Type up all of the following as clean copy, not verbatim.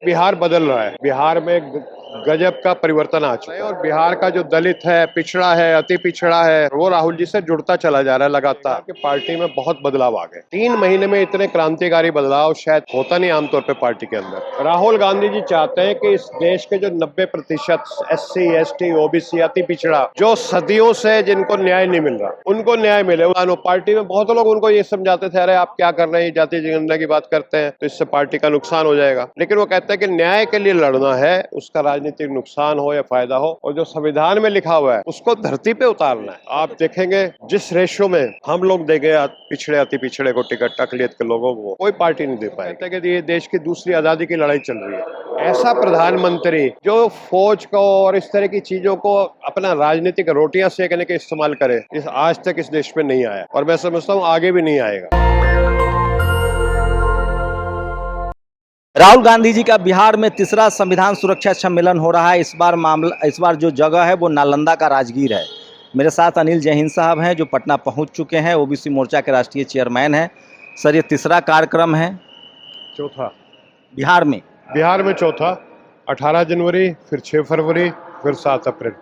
बिहार बदल रहा है। बिहार में गजब का परिवर्तन आ चुका है और बिहार का जो दलित है, पिछड़ा है, अति पिछड़ा है, वो राहुल जी से जुड़ता चला जा रहा है लगातार। कि पार्टी में बहुत बदलाव आ गए। 3 महीने में इतने क्रांतिकारी बदलाव शायद होता नहीं आमतौर पे पार्टी के अंदर। राहुल गांधी जी चाहते हैं कि इस देश के जो 90% SC, ST, OBC, अति पिछड़ा, जो सदियों से जिनको न्याय नहीं मिल रहा, उनको न्याय मिले। पार्टी में बहुत लोग उनको ये समझाते थे, अरे आप क्या कर रहे हैं, जाति जनगणना की बात करते हैं तो इससे पार्टी का नुकसान हो जाएगा। लेकिन वो कहते हैं कि न्याय के लिए लड़ना है, उसका राजनीतिक नुकसान हो या फायदा हो, और जो संविधान में लिखा हुआ है उसको धरती पे उतारना है। आप देखेंगे जिस रेशो में हम लोग देंगे पिछड़े अति पिछड़े को टिकट, अकलियत के लोगों को कोई पार्टी नहीं दे पाई। कहते हैं कि ये देश की दूसरी आजादी की लड़ाई चल रही है। ऐसा प्रधानमंत्री जो फौज को और इस तरह की चीजों को अपना राजनीतिक रोटियां सेकने के इस्तेमाल करे, इस आज तक इस देश में नहीं आया और मैं समझता हूँ आगे भी नहीं आएगा। राहुल गांधी जी का बिहार में तीसरा संविधान सुरक्षा सम्मेलन हो रहा है। इस बार जो जगह है वो नालंदा का राजगीर है। मेरे साथ अनिल जय हिंद साहब हैं जो पटना पहुंच चुके हैं, ओबीसी मोर्चा के राष्ट्रीय चेयरमैन हैं। सर, ये तीसरा कार्यक्रम है चौथा बिहार में चौथा। 18 जनवरी, फिर 6 फरवरी, फिर 7 अप्रैल।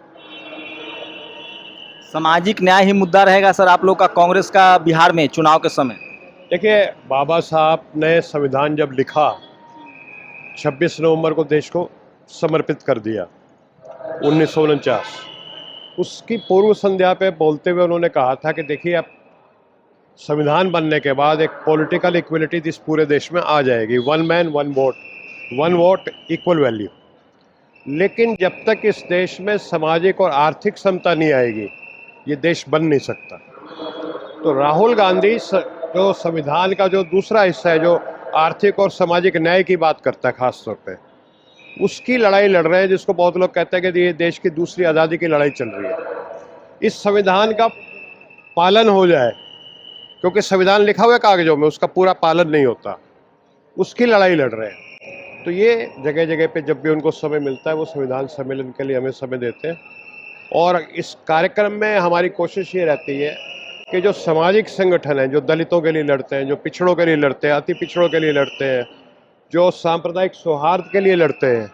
सामाजिक न्याय ही मुद्दा रहेगा सर आप लोग का, कांग्रेस का बिहार में चुनाव के समय? देखिए, बाबा साहब ने संविधान जब लिखा 26 नवंबर को देश को समर्पित कर दिया 1949। उसकी पूर्व संध्या पे बोलते हुए उन्होंने कहा था कि देखिए, अब संविधान बनने के बाद एक पॉलिटिकल इक्वलिटी इस पूरे देश में आ जाएगी। 1 man 1 vote, 1 vote equal value. लेकिन जब तक इस देश में सामाजिक और आर्थिक समता नहीं आएगी, ये देश बन नहीं सकता। तो राहुल गांधी जो संविधान का जो दूसरा हिस्सा है, जो आर्थिक और सामाजिक न्याय की बात करता है खास तौर पे, उसकी लड़ाई लड़ रहे हैं, जिसको बहुत लोग कहते हैं कि ये देश की दूसरी आज़ादी की लड़ाई चल रही है। इस संविधान का पालन हो जाए, क्योंकि संविधान लिखा हुआ है कागजों में, उसका पूरा पालन नहीं होता, उसकी लड़ाई लड़ रहे हैं। तो ये जगह जगह पे जब भी उनको समय मिलता है वो संविधान सम्मेलन के लिए हमें समय देते हैं। और इस कार्यक्रम में हमारी कोशिश ये रहती है कि जो सामाजिक संगठन हैं, जो दलितों के लिए लड़ते हैं, जो पिछड़ों के लिए लड़ते हैं, अति पिछड़ों के लिए लड़ते हैं, जो सांप्रदायिक सौहार्द के लिए लड़ते हैं,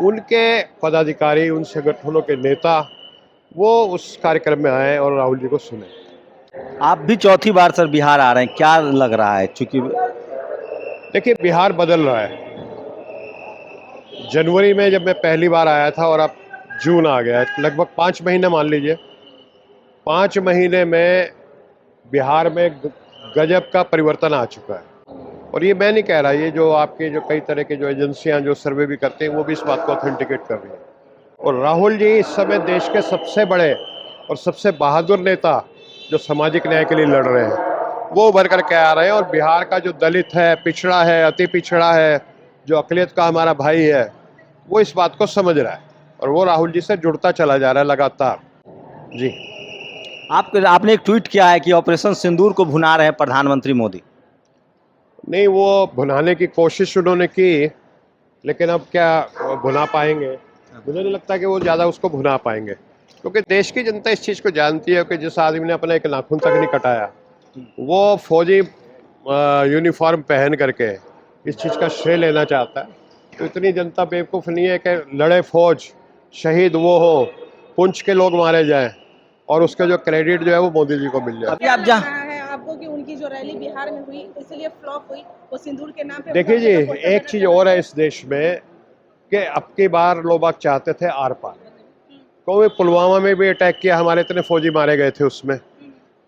उनके पदाधिकारी, उन संगठनों के नेता वो उस कार्यक्रम में आए और राहुल जी को सुने। आप भी चौथी बार सर बिहार आ रहे हैं, क्या लग रहा है? चूंकि देखिए, बिहार बदल रहा है। जनवरी में जब मैं पहली बार आया था और अब जून आ गया, लगभग 5 महीने मान लीजिए। 5 महीने में बिहार में गजब का परिवर्तन आ चुका है। और ये मैं नहीं कह रहा, ये जो आपके जो कई तरह के जो एजेंसियां जो सर्वे भी करते हैं वो भी इस बात को ऑथेंटिकेट कर रही हैं। और राहुल जी इस समय देश के सबसे बड़े और सबसे बहादुर नेता जो सामाजिक न्याय के लिए लड़ रहे हैं वो उभर करके आ रहे हैं। और बिहार का जो दलित है, पिछड़ा है, अति पिछड़ा है, जो अकलियत का हमारा भाई है, वो इस बात को समझ रहा है और वो राहुल जी से जुड़ता चला जा रहा है लगातार। जी, आपने एक ट्वीट किया है कि ऑपरेशन सिंदूर को भुना रहे हैं प्रधानमंत्री मोदी। नहीं, वो भुनाने की कोशिश उन्होंने की, लेकिन अब क्या भुना पाएंगे? मुझे नहीं लगता कि वो ज़्यादा उसको भुना पाएंगे, क्योंकि देश की जनता इस चीज़ को जानती है कि जिस आदमी ने अपना एक नाखून तक नहीं कटाया, वो फौजी यूनिफॉर्म पहन करके इस चीज़ का श्रेय लेना चाहता है। तो इतनी जनता बेवकूफ़ नहीं है कि लड़े फौज, शहीद वो हो, पुंछ के लोग मारे जाएं और उसका जो क्रेडिट जो है वो मोदी जी को मिल जाए। अभी आप जहाँ आपको कि उनकी जो रैली बिहार में हुई इसलिए फ्लॉप हुई, वो सिंदूर के नाम पे। देखिए जी, एक चीज़ और है इस देश में कि अब की बार लोग चाहते थे आर पार। क्योंकि पुलवामा में भी अटैक किया, हमारे इतने फौजी मारे गए थे उसमें,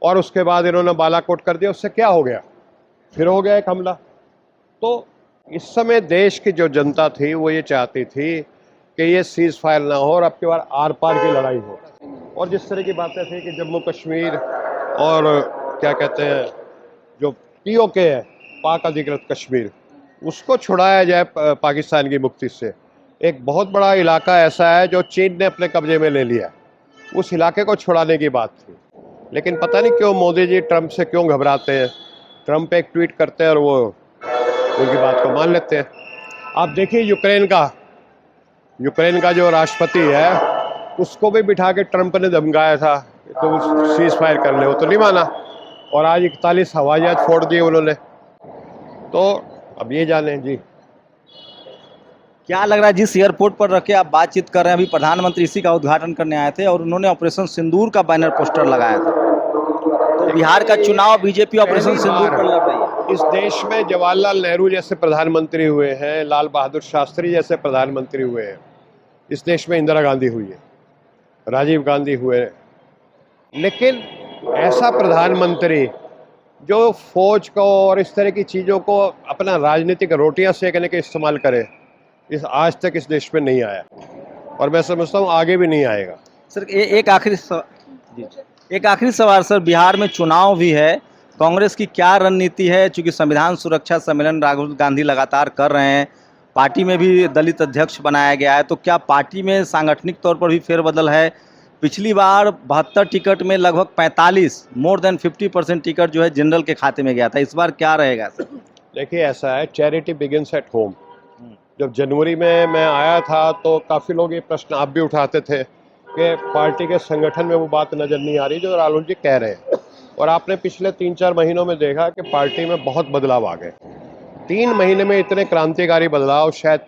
और उसके बाद इन्होंने बालाकोट कर दिया, उससे क्या हो गया? फिर हो गया एक हमला। तो इस समय देश की जो जनता थी वो ये चाहती थी कि ये सीज फायर ना हो और अब की बार आर पार की लड़ाई हो। और जिस तरह की बातें थी कि जम्मू कश्मीर और क्या कहते हैं जो POK है, पाक अधिकृत कश्मीर, उसको छुड़ाया जाए पाकिस्तान की मुक्ति से। एक बहुत बड़ा इलाका ऐसा है जो चीन ने अपने कब्जे में ले लिया, उस इलाके को छुड़ाने की बात थी। लेकिन पता नहीं क्यों मोदी जी ट्रंप से क्यों घबराते हैं। ट्रंप एक ट्वीट करते हैं और वो उनकी बात को मान लेते हैं। आप देखिए, यूक्रेन का जो राष्ट्रपति है उसको भी बिठा के ट्रंप ने धमकाया था तो सीज फायर कर ले, वो तो नहीं माना, और आज 41 हवाई जहाज फोड़ दिए उन्होंने। तो अब ये जाने जी। क्या लग रहा है, जिस एयरपोर्ट पर रखे आप बातचीत कर रहे हैं, अभी प्रधानमंत्री इसी का उद्घाटन करने आए थे और उन्होंने ऑपरेशन सिंदूर का बैनर पोस्टर लगाया था। तो बिहार का चुनाव बीजेपी ऑपरेशन पहली सिंदूर बार पर लड़ रही है। इस देश में जवाहरलाल नेहरू जैसे प्रधानमंत्री हुए हैं, लाल बहादुर शास्त्री जैसे प्रधानमंत्री हुए हैं, इस देश में इंदिरा गांधी हुई है, राजीव गांधी हुए हैं, लेकिन ऐसा प्रधानमंत्री जो फौज को और इस तरह की चीज़ों को अपना राजनीतिक रोटियां सेकने के इस्तेमाल करे, इस आज तक इस देश में नहीं आया और मैं समझता हूँ आगे भी नहीं आएगा। सर एक आखिरी सवाल सर, बिहार में चुनाव भी है, कांग्रेस की क्या रणनीति है? चूंकि संविधान सुरक्षा सम्मेलन राहुल गांधी लगातार कर रहे हैं, पार्टी में भी दलित अध्यक्ष बनाया गया है, तो क्या पार्टी में सांगठनिक तौर पर भी फेरबदल है? पिछली बार 72 टिकट में लगभग 45 मोर देन 50% टिकट जो है जनरल के खाते में गया था, इस बार क्या रहेगा सर? देखिए ऐसा है, चैरिटी बिगिंस एट होम। जब जनवरी में मैं आया था तो काफ़ी लोग ये प्रश्न आप भी उठाते थे कि पार्टी के संगठन में वो बात नज़र नहीं आ रही जो राहुल जी कह रहे हैं, और आपने पिछले 3-4 महीनों में देखा कि पार्टी में बहुत बदलाव आ गए। 3 महीने में इतने क्रांतिकारी बदलाव शायद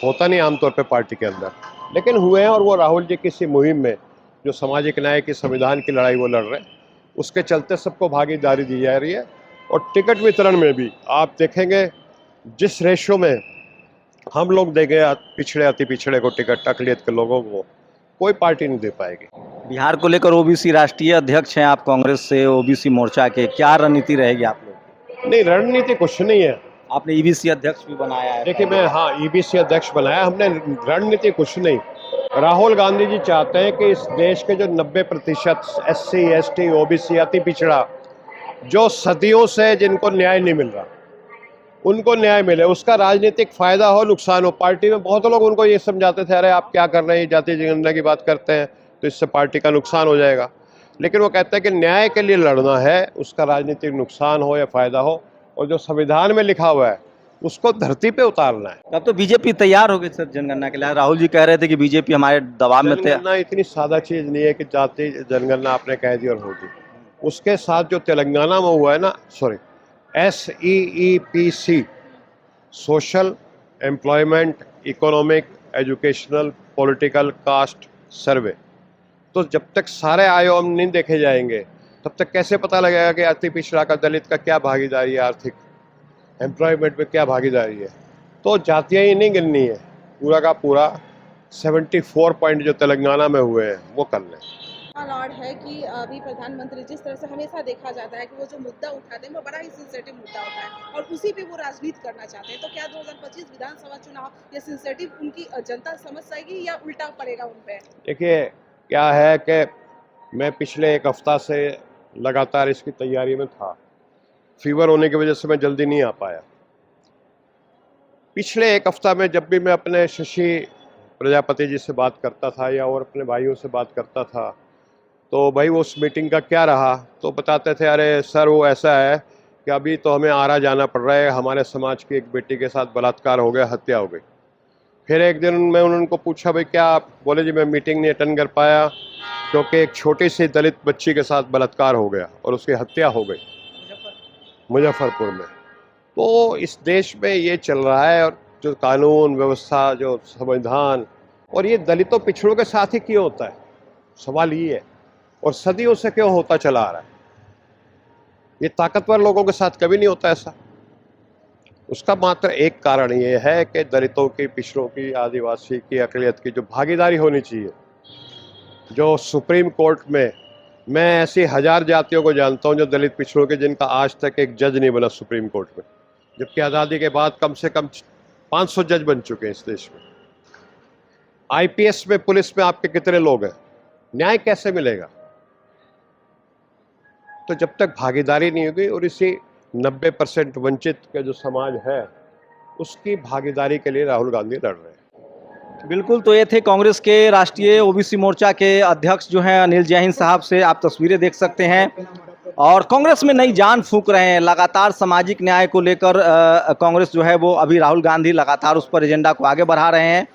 होता नहीं आमतौर पे पार्टी के अंदर, लेकिन हुए हैं, और वो राहुल जी किसी मुहिम में जो सामाजिक न्याय की संविधान की लड़ाई वो लड़ रहे हैं, उसके चलते सबको भागीदारी दी जा रही है। और टिकट वितरण में भी आप देखेंगे जिस रेशो में हम लोग देंगे पिछड़े अति पिछड़े को टिकट, अकलियत के लोगों को कोई पार्टी नहीं दे पाएगी। बिहार को लेकर ओबीसी राष्ट्रीय अध्यक्ष हैं आप कांग्रेस से, ओबीसी मोर्चा के, क्या रणनीति रहेगी आप लोग? नहीं, रणनीति कुछ नहीं है। आपने ईबीसी अध्यक्ष भी बनाया है। देखिए मैं ईबीसी अध्यक्ष बनाया हमने, रणनीति कुछ नहीं। राहुल गांधी जी चाहते हैं कि इस देश के जो 90% SC ST OBC अति पिछड़ा जो सदियों से जिनको न्याय नहीं मिल रहा उनको न्याय मिले, उसका राजनीतिक फायदा हो नुकसान हो। पार्टी में बहुत लोग उनको ये समझाते थे, अरे आप क्या कर रहे हैं, जाति जनगणना की बात करते हैं तो इससे पार्टी का नुकसान हो जाएगा, लेकिन वो कहते हैं कि न्याय के लिए लड़ना है, उसका राजनीतिक नुकसान हो या फायदा हो, और जो संविधान में लिखा हुआ है उसको धरती पे उतारना है। तब तो बीजेपी तैयार हो गई सर जनगणना के लिए। राहुल जी कह रहे थे कि बीजेपी हमारे दबाव में जनगणना इतनी सादा चीज नहीं है कि जाति जनगणना आपने कह दी और होगी। उसके साथ जो तेलंगाना में हुआ है ना, sorry SEEPC, social employment economic educational political cast सर्वे, तो जब तक सारे आयाम नहीं देखे जाएंगे तब तक कैसे पता लगेगा कि अति पिछड़ा का, दलित का क्या भागीदारी है, आर्थिक एम्प्लॉयमेंट में क्या भागीदारी है। तो जातियाँ ही नहीं गिननी है, पूरा का पूरा 74 पॉइंट जो तेलंगाना में हुए हैं वो कर लें। लॉर्ड है कि अभी प्रधानमंत्री जिस तरह से हमेशा देखा जाता है कि वो जो मुद्दा उठाते हैं वो बड़ा ही सेंसिटिव मुद्दा होता है और उसी पे वो राजनीति करना चाहते हैं, तो क्या 2025 विधानसभा चुनाव ये सेंसिटिव उनकी जनता समझ पाएगी या उल्टा पड़ेगा उन पे? देखिए क्या है कि मैं पिछले 1 हफ्ता से लगातार इसकी तैयारी में था, फीवर होने की वजह से मैं जल्दी नहीं आ पाया। पिछले 1 हफ्ता में जब भी मैं अपने शशि प्रजापति जी से बात करता था या और अपने भाइयों से बात करता था, तो भाई वो उस मीटिंग का क्या रहा, तो बताते थे अरे सर वो ऐसा है कि अभी तो हमें आरा जाना पड़ रहा है, हमारे समाज की एक बेटी के साथ बलात्कार हो गया, हत्या हो गई। फिर एक दिन मैं उनको पूछा भाई क्या आप, बोले जी मैं मीटिंग नहीं अटेंड कर पाया क्योंकि एक छोटी सी दलित बच्ची के साथ बलात्कार हो गया और उसकी हत्या हो गई मुजफ्फरपुर में। तो इस देश में ये चल रहा है, और जो कानून व्यवस्था, जो संविधान, और ये दलितों पिछड़ों के साथ ही क्यों होता है, सवाल ये है, और सदियों से क्यों होता चला आ रहा है। ये ताकतवर लोगों के साथ कभी नहीं होता ऐसा। उसका मात्र एक कारण ये है कि दलितों की, पिछड़ों की, आदिवासी की, अकलियत की जो भागीदारी होनी चाहिए, जो सुप्रीम कोर्ट में, मैं ऐसी 1000 जातियों को जानता हूं जो दलित पिछड़ों के, जिनका आज तक एक जज नहीं बना सुप्रीम कोर्ट में, जबकि आज़ादी के बाद कम से कम 500 जज बन चुके हैं इस देश में। IPS में, पुलिस में आपके कितने लोग हैं, न्याय कैसे मिलेगा? तो जब तक भागीदारी नहीं होगी, और इसी 90% वंचित के जो समाज है उसकी भागीदारी के लिए राहुल गांधी लड़ रहे हैं। बिल्कुल, तो ये थे कांग्रेस के राष्ट्रीय ओबीसी मोर्चा के अध्यक्ष जो हैं अनिल जैन साहब से आप तस्वीरें देख सकते हैं, और कांग्रेस में नई जान फूंक रहे हैं। लगातार सामाजिक न्याय को लेकर कांग्रेस जो है वो, अभी राहुल गांधी लगातार उस पर एजेंडा को आगे बढ़ा रहे हैं।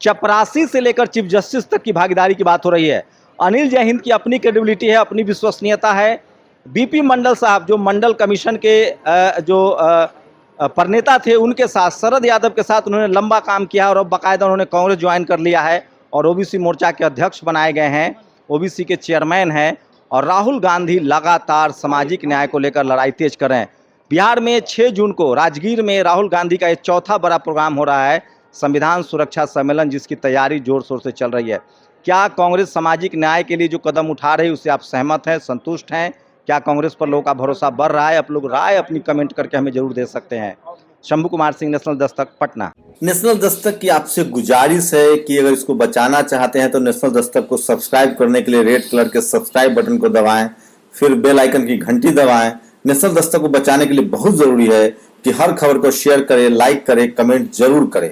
चपरासी से लेकर चीफ जस्टिस तक की भागीदारी की बात हो रही है। अनिल जैन की अपनी क्रेडिबिलिटी है, अपनी विश्वसनीयता है। बीपी मंडल साहब जो मंडल कमीशन के जो प्रणेता थे, उनके साथ शरद यादव के साथ उन्होंने लंबा काम किया और अब बाकायदा उन्होंने कांग्रेस ज्वाइन कर लिया है और ओबीसी मोर्चा के अध्यक्ष बनाए गए हैं, ओबीसी के चेयरमैन हैं। और राहुल गांधी लगातार सामाजिक न्याय को लेकर लड़ाई तेज कर रहे हैं। बिहार में 6 जून को राजगीर में राहुल गांधी का ये चौथा बड़ा प्रोग्राम हो रहा है, संविधान सुरक्षा सम्मेलन, जिसकी तैयारी जोर शोर से चल रही है। क्या कांग्रेस सामाजिक न्याय के लिए जो कदम उठा रही है उससे आप सहमत हैं, संतुष्ट हैं? क्या कांग्रेस पर लोगों का भरोसा बढ़ रहा है? आप लोग राय अपनी कमेंट करके हमें जरूर दे सकते हैं। शंभू कुमार सिंह, नेशनल दस्तक, पटना। नेशनल दस्तक की आपसे गुजारिश है कि अगर इसको बचाना चाहते हैं तो नेशनल दस्तक को सब्सक्राइब करने के लिए रेड कलर के सब्सक्राइब बटन को दबाएं, फिर बेल आइकन की घंटी दबाएं। नेशनल दस्तक को बचाने के लिए बहुत जरूरी है कि हर खबर को शेयर करें, लाइक करें, कमेंट जरूर करें।